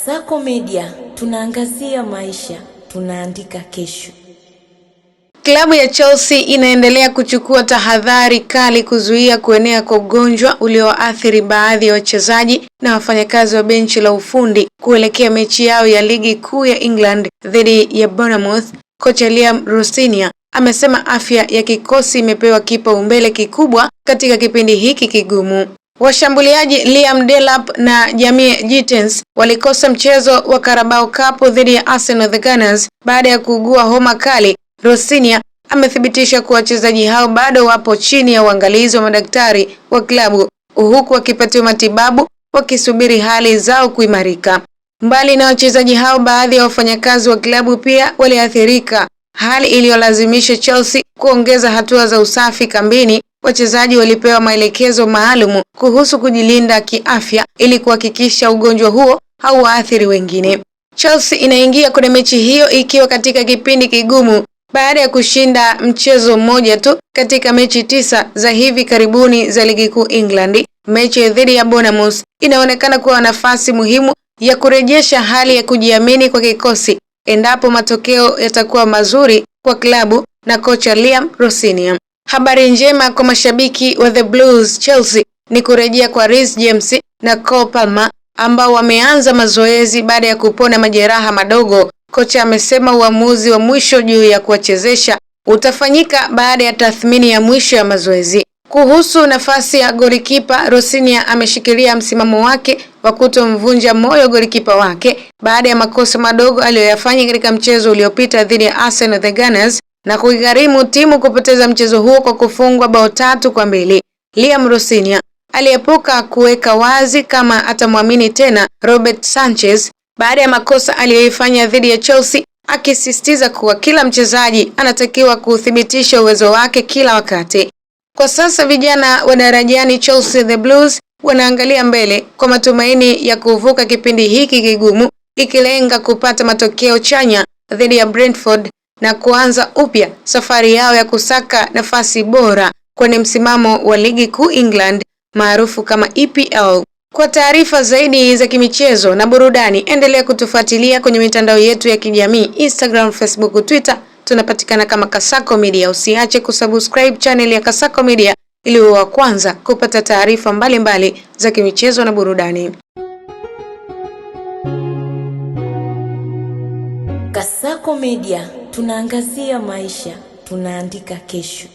Kasako Media, tunaangazia maisha, tunaandika kesho. Klabu ya Chelsea inaendelea kuchukua tahadhari kali kuzuia kuenea kwa ugonjwa ulioathiri baadhi ya wachezaji na wafanyakazi wa benchi la ufundi kuelekea mechi yao ya ligi kuu ya England dhidi ya Bournemouth. Kocha Liam Rosenior amesema afya ya kikosi imepewa kipaumbele kikubwa katika kipindi hiki kigumu. Washambuliaji Liam Delap na Jamie Gittens walikosa mchezo wa Carabao Cup dhidi ya Arsenal the Gunners baada ya kuugua homa kali. Rosenior amethibitisha kuwa wachezaji hao bado wapo chini ya uangalizi wa madaktari wa klabu huku wakipatiwa matibabu wakisubiri hali zao kuimarika. Mbali na wachezaji hao, baadhi ya wafanyakazi wa klabu pia waliathirika, hali iliyolazimisha Chelsea kuongeza hatua za usafi kambini. Wachezaji walipewa maelekezo maalum kuhusu kujilinda kiafya ili kuhakikisha ugonjwa huo hauathiri wengine. Chelsea inaingia kwenye mechi hiyo ikiwa katika kipindi kigumu baada ya kushinda mchezo mmoja tu katika mechi 9 za hivi karibuni za ligi kuu England. Mechi dhidi ya Bournemouth inaonekana kuwa nafasi muhimu ya kurejesha hali ya kujiamini kwa kikosi endapo matokeo yatakuwa mazuri kwa klabu na kocha Liam Rosenior. Habari njema kwa mashabiki wa The Blues Chelsea ni kurejea kwa Reece James na Cole Palmer ambao wameanza mazoezi baada ya kupona majeraha madogo. Kocha amesema uamuzi wa mwisho juu ya kuwachezesha utafanyika baada ya tathmini ya mwisho ya mazoezi. Kuhusu nafasi ya golikipa, Rosenior ameshikilia msimamo wake wa kutomvunja moyo golikipa wake baada ya makosa madogo aliyoyafanya katika mchezo uliopita dhidi ya Arsenal the Gunners na kuigharimu timu kupoteza mchezo huo kwa kufungwa bao 3-2. Liam Rosenior aliepuka kuweka wazi kama atamwamini tena Robert Sanchez baada ya makosa aliyoifanya dhidi ya Chelsea, akisisitiza kuwa kila mchezaji anatakiwa kuthibitisha uwezo wake kila wakati. Kwa sasa vijana wa darajani Chelsea the Blues wanaangalia mbele kwa matumaini ya kuvuka kipindi hiki kigumu, ikilenga kupata matokeo chanya dhidi ya Brentford na kuanza upya safari yao ya kusaka nafasi bora kwenye msimamo wa ligi kuu England maarufu kama EPL. Kwa taarifa zaidi za kimichezo na burudani, endelea kutufuatilia kwenye mitandao yetu ya kijamii Instagram, Facebook, Twitter. Tunapatikana kama Kasako Media. Usiache kusubscribe channel ya Kasako Media ili uwe wa kwanza kupata taarifa mbalimbali za kimichezo na burudani. Kasako Media, tunaangazia maisha, tunaandika kesho.